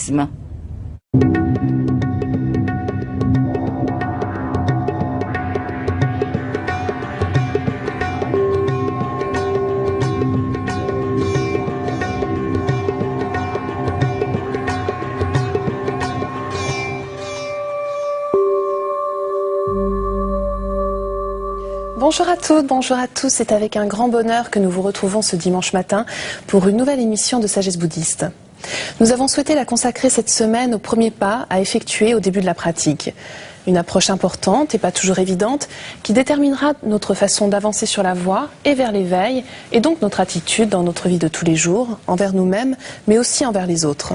bouddhisme. Bonjour à toutes, bonjour à tous. C'est avec un grand bonheur que nous vous retrouvons ce dimanche matin pour une nouvelle émission de Sagesse bouddhiste. Nous avons souhaité la consacrer cette semaine aux premiers pas à effectuer au début de la pratique. Une approche importante et pas toujours évidente qui déterminera notre façon d'avancer sur la voie et vers l'éveil et donc notre attitude dans notre vie de tous les jours, envers nous-mêmes mais aussi envers les autres.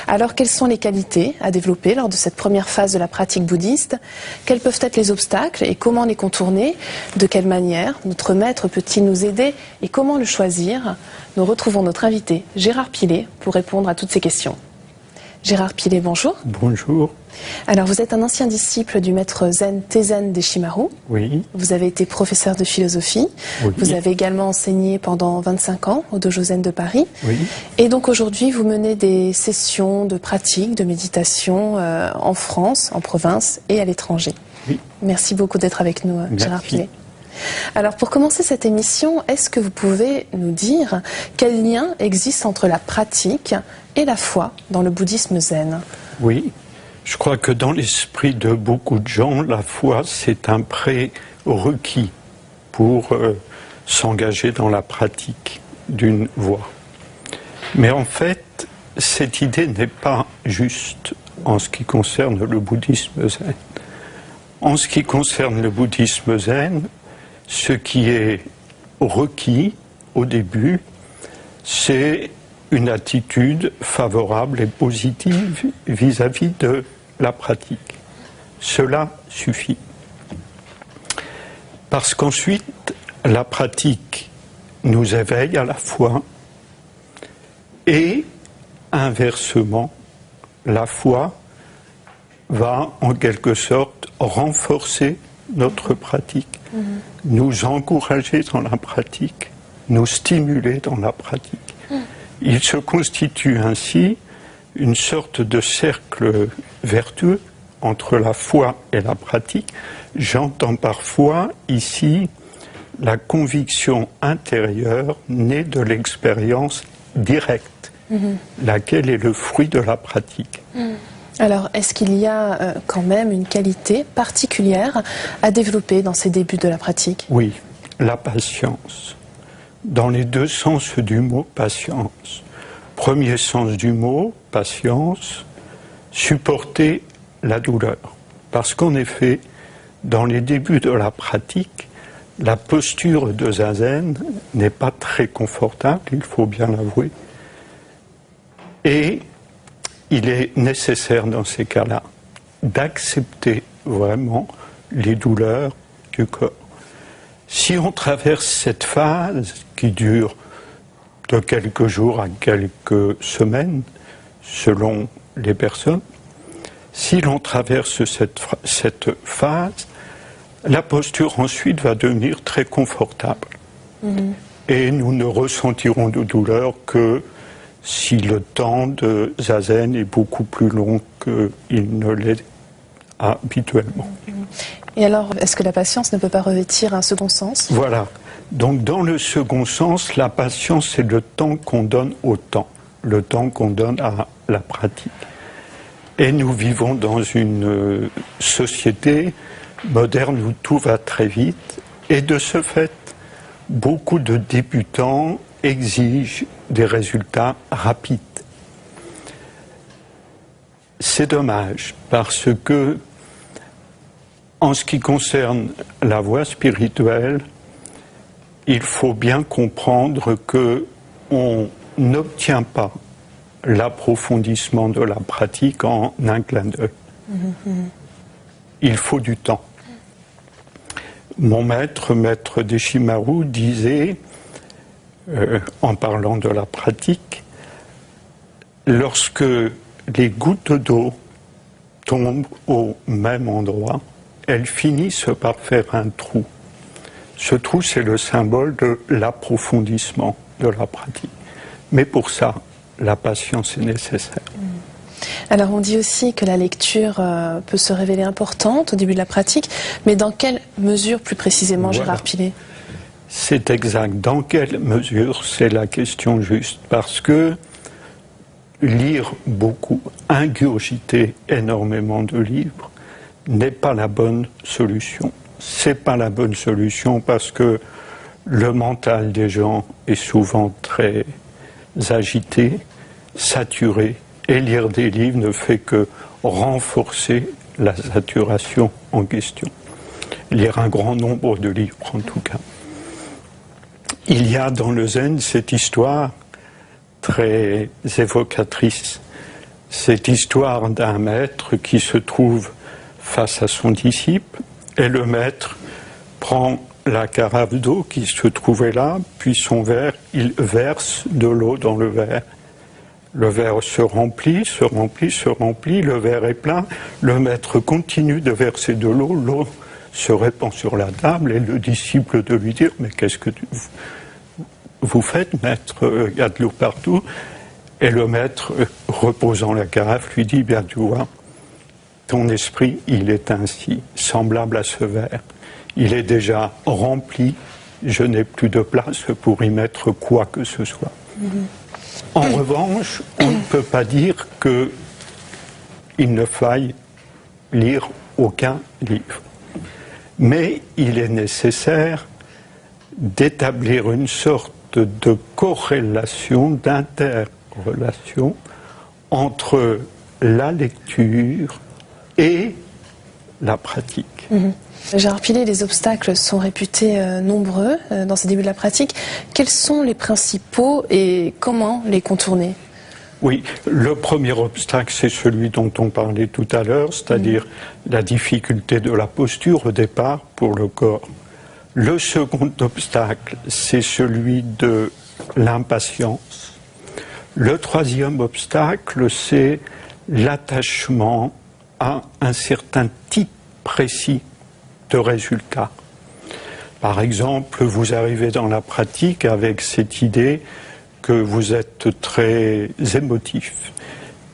Alors, quelles sont les qualités à développer lors de cette première phase de la pratique bouddhiste? Quels peuvent être les obstacles et comment les contourner? De quelle manière notre maître peut-il nous aider et comment le choisir? Nous retrouvons notre invité Gérard Pilet pour répondre à toutes ces questions. Gérard Pilet, bonjour. Bonjour. Alors, vous êtes un ancien disciple du maître zen Tezen Deshimaru. Oui. Vous avez été professeur de philosophie. Oui. Vous avez également enseigné pendant 25 ans au Dojo Zen de Paris. Oui. Et donc aujourd'hui, vous menez des sessions de pratique, de méditation en France, en province et à l'étranger. Oui. Merci beaucoup d'être avec nous, Gérard Pilet. Alors, pour commencer cette émission, est-ce que vous pouvez nous dire quel lien existe entre la pratique et la foi dans le bouddhisme zen? Oui, je crois que dans l'esprit de beaucoup de gens, la foi, c'est un prérequis pour s'engager dans la pratique d'une voie. Mais en fait, cette idée n'est pas juste en ce qui concerne le bouddhisme zen. En ce qui concerne le bouddhisme zen, ce qui est requis au début, c'est une attitude favorable et positive vis-à-vis de la pratique. Cela suffit. Parce qu'ensuite, la pratique nous éveille à la foi et inversement, la foi va en quelque sorte renforcer notre pratique, nous encourager dans la pratique, nous stimuler dans la pratique. Il se constitue ainsi une sorte de cercle vertueux entre la foi et la pratique. J'entends parfois ici la conviction intérieure née de l'expérience directe, laquelle est le fruit de la pratique. Alors, est-ce qu'il y a quand même une qualité particulière à développer dans ces débuts de la pratique? Oui, la patience. Dans les deux sens du mot patience. Premier sens du mot, patience, supporter la douleur. Parce qu'en effet, dans les débuts de la pratique, la posture de zazen n'est pas très confortable, il faut bien l'avouer. Et il est nécessaire dans ces cas-là d'accepter vraiment les douleurs du corps. Si on traverse cette phase qui dure de quelques jours à quelques semaines, selon les personnes, si l'on traverse cette phase, la posture ensuite va devenir très confortable. Et nous ne ressentirons de douleur que si le temps de zazen est beaucoup plus long qu'il ne l'est habituellement. Et alors, est-ce que la patience ne peut pas revêtir un second sens? Voilà. Donc, dans le second sens, la patience, c'est le temps qu'on donne au temps, le temps qu'on donne à la pratique. Et nous vivons dans une société moderne où tout va très vite. Et de ce fait, beaucoup de débutants exigent des résultats rapides. C'est dommage, parce que en ce qui concerne la voie spirituelle, il faut bien comprendre qu'on n'obtient pas l'approfondissement de la pratique en un clin d'œil. Il faut du temps. Mon maître Deshimaru, disait, en parlant de la pratique, lorsque les gouttes d'eau tombent au même endroit, elles finissent par faire un trou. Ce trou, c'est le symbole de l'approfondissement de la pratique. Mais pour ça, la patience est nécessaire. Alors on dit aussi que la lecture peut se révéler importante au début de la pratique, mais dans quelle mesure plus précisément, Voilà. Gérard Pilet? C'est exact. Dans quelle mesure, c'est la question juste. Parce que lire beaucoup, ingurgiter énormément de livres, n'est pas la bonne solution. C'est pas la bonne solution parce que le mental des gens est souvent très agité, saturé, et lire des livres ne fait que renforcer la saturation en question. Lire un grand nombre de livres, en tout cas. Il y a dans le Zen cette histoire très évocatrice, cette histoire d'un maître qui se trouve face à son disciple, et le maître prend la carafe d'eau qui se trouvait là, puis son verre, il verse de l'eau dans le verre. Le verre se remplit, se remplit, se remplit, le verre est plein, le maître continue de verser de l'eau, l'eau se répand sur la table et le disciple de lui dire « Mais qu'est-ce que vous faites, maître? Il y a de l'eau partout. » Et le maître, reposant la carafe, lui dit « Bien, tu vois, ton esprit, il est ainsi, semblable à ce verre. Il est déjà rempli, je n'ai plus de place pour y mettre quoi que ce soit. » En revanche, on ne peut pas dire qu'il ne faille lire aucun livre. Mais il est nécessaire d'établir une sorte de corrélation, d'interrelation entre la lecture et la pratique. Gérard Pilet, les obstacles sont réputés nombreux dans ces débuts de la pratique. Quels sont les principaux et comment les contourner? Oui, le premier obstacle, c'est celui dont on parlait tout à l'heure, c'est-à-dire la difficulté de la posture au départ pour le corps. Le second obstacle, c'est celui de l'impatience. Le troisième obstacle, c'est l'attachement à un certain type précis de résultats. Par exemple, vous arrivez dans la pratique avec cette idée que vous êtes très émotif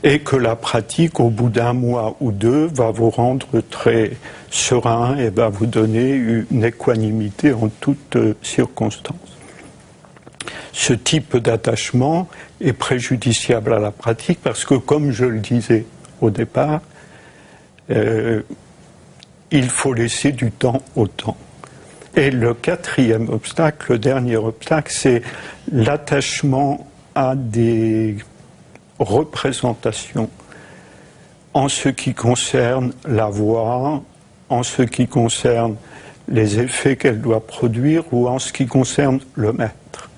et que la pratique, au bout d'un mois ou deux, va vous rendre très serein et va vous donner une équanimité en toutes circonstances. Ce type d'attachement est préjudiciable à la pratique parce que, comme je le disais au départ, il faut laisser du temps au temps. Et le quatrième obstacle, le dernier obstacle, c'est l'attachement à des représentations en ce qui concerne la voix, en ce qui concerne les effets qu'elle doit produire ou en ce qui concerne le maître.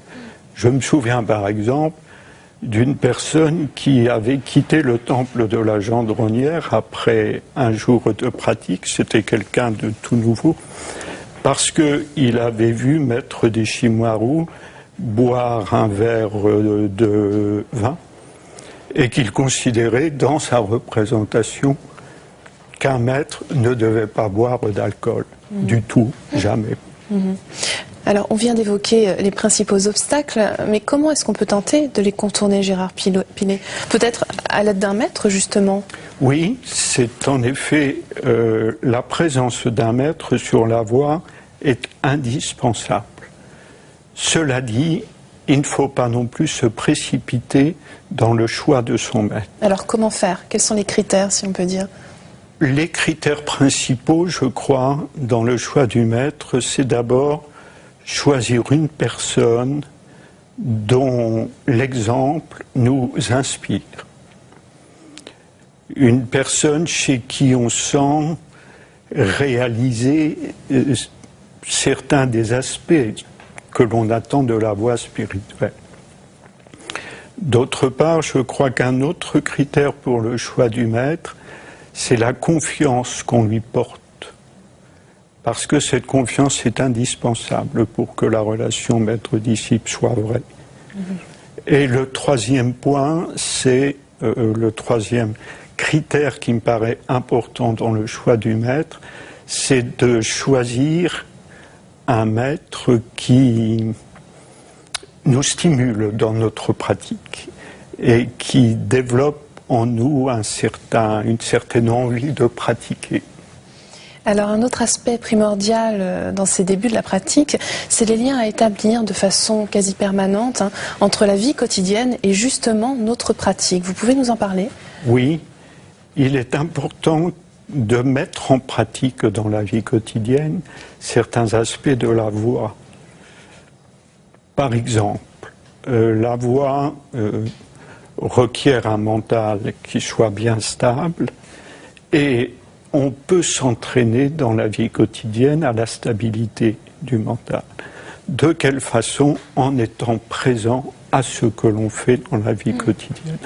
Je me souviens par exemple d'une personne qui avait quitté le temple de la Gendronnière après un jour de pratique, c'était quelqu'un de tout nouveau, parce qu'il avait vu Maître Deshimaru boire un verre de vin et qu'il considérait dans sa représentation qu'un maître ne devait pas boire d'alcool, du tout, jamais. Alors, on vient d'évoquer les principaux obstacles, mais comment est-ce qu'on peut tenter de les contourner, Gérard Pilet? Peut-être à l'aide d'un maître, justement? Oui, c'est en effet la présence d'un maître sur la voie est indispensable. Cela dit, il ne faut pas non plus se précipiter dans le choix de son maître. Alors, comment faire? Quels sont les critères, si on peut dire? Les critères principaux, je crois, dans le choix du maître, c'est d'abord choisir une personne dont l'exemple nous inspire. Une personne chez qui on sent réaliser certains des aspects que l'on attend de la voie spirituelle. D'autre part, je crois qu'un autre critère pour le choix du maître, c'est la confiance qu'on lui porte. Parce que cette confiance est indispensable pour que la relation maître-disciple soit vraie. Et le troisième point, c'est le troisième critère qui me paraît important dans le choix du maître, c'est de choisir un maître qui nous stimule dans notre pratique et qui développe en nous une certaine envie de pratiquer. Alors un autre aspect primordial dans ces débuts de la pratique, c'est les liens à établir de façon quasi permanente entre la vie quotidienne et justement notre pratique. Vous pouvez nous en parler ? Oui, il est important de mettre en pratique dans la vie quotidienne certains aspects de la voie. Par exemple, la voie requiert un mental qui soit bien stable et on peut s'entraîner dans la vie quotidienne à la stabilité du mental. De quelle façon? En étant présent à ce que l'on fait dans la vie quotidienne,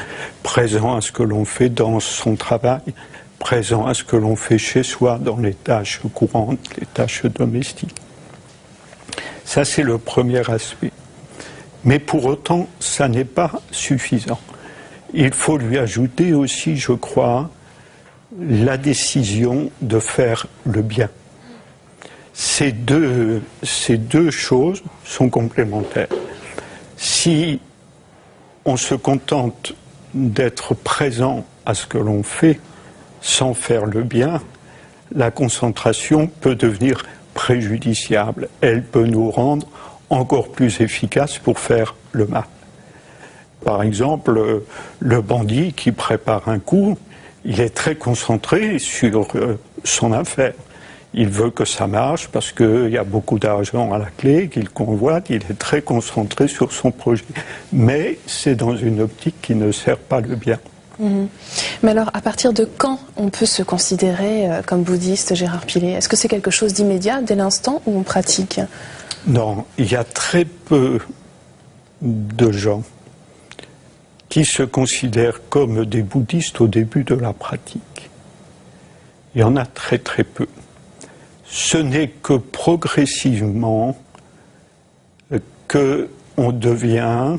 présent à ce que l'on fait dans son travail, présent à ce que l'on fait chez soi dans les tâches courantes, les tâches domestiques. Ça, c'est le premier aspect. Mais pour autant, ça n'est pas suffisant. Il faut lui ajouter aussi, je crois, la décision de faire le bien. Ces deux choses sont complémentaires. Si on se contente d'être présent à ce que l'on fait sans faire le bien, la concentration peut devenir préjudiciable. Elle peut nous rendre encore plus efficaces pour faire le mal. Par exemple, le bandit qui prépare un coup, il est très concentré sur son affaire. Il veut que ça marche parce qu'il y a beaucoup d'argent à la clé, qu'il convoite, il est très concentré sur son projet. Mais c'est dans une optique qui ne sert pas le bien. Mmh. Mais alors, à partir de quand on peut se considérer comme bouddhiste, Gérard Pillet? Est-ce que c'est quelque chose d'immédiat, dès l'instant où on pratique? Non, il y a très peu de gens qui se considèrent comme des bouddhistes au début de la pratique. Il y en a très très peu. Ce n'est que progressivement qu'on devient,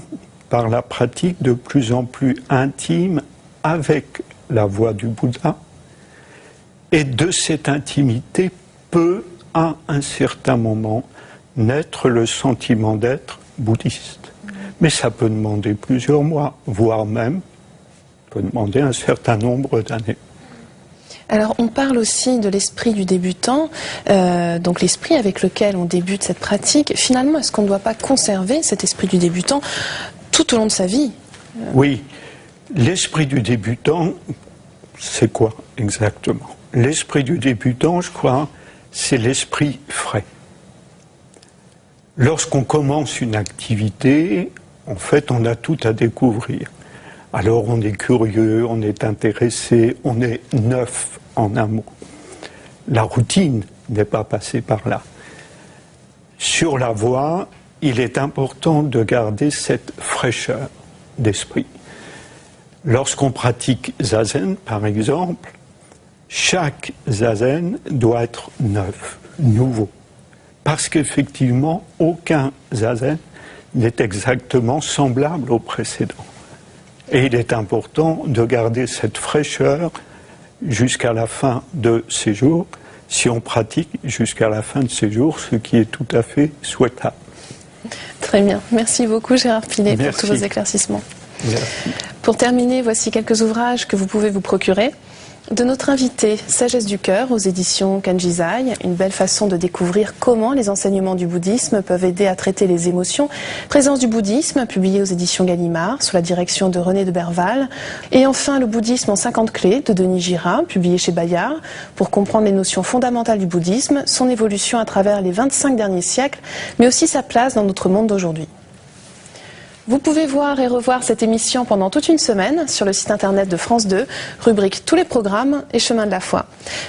par la pratique, de plus en plus intime avec la voie du Bouddha. Et de cette intimité peut, à un certain moment, naître le sentiment d'être bouddhiste. Mais ça peut demander plusieurs mois, voire même peut demander un certain nombre d'années. Alors on parle aussi de l'esprit du débutant, donc l'esprit avec lequel on débute cette pratique. Finalement, est-ce qu'on ne doit pas conserver cet esprit du débutant tout au long de sa vie? Oui, l'esprit du débutant, c'est quoi exactement? L'esprit du débutant, je crois, c'est l'esprit frais. Lorsqu'on commence une activité, en fait, on a tout à découvrir. Alors on est curieux, on est intéressé, on est neuf en un mot. La routine n'est pas passée par là. Sur la voie, il est important de garder cette fraîcheur d'esprit. Lorsqu'on pratique zazen, par exemple, chaque zazen doit être neuf, nouveau. Parce qu'effectivement, aucun zazen n'est exactement semblable au précédent. Et il est important de garder cette fraîcheur jusqu'à la fin de ces jours, si on pratique jusqu'à la fin de ces jours, ce qui est tout à fait souhaitable. Très bien. Merci beaucoup Gérard Pillet pour tous vos éclaircissements. Merci. Pour terminer, voici quelques ouvrages que vous pouvez vous procurer. De notre invité, Sagesse du cœur, aux éditions Kanjizai, une belle façon de découvrir comment les enseignements du bouddhisme peuvent aider à traiter les émotions. Présence du bouddhisme, publié aux éditions Gallimard, sous la direction de René de Berval. Et enfin, Le bouddhisme en 50 clés, de Denis Gira, publié chez Bayard, pour comprendre les notions fondamentales du bouddhisme, son évolution à travers les 25 derniers siècles, mais aussi sa place dans notre monde d'aujourd'hui. Vous pouvez voir et revoir cette émission pendant toute une semaine sur le site internet de France 2, rubrique Tous les programmes et Chemin de la foi.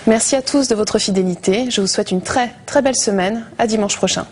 Merci à tous de votre fidélité. Je vous souhaite une très très belle semaine. À dimanche prochain.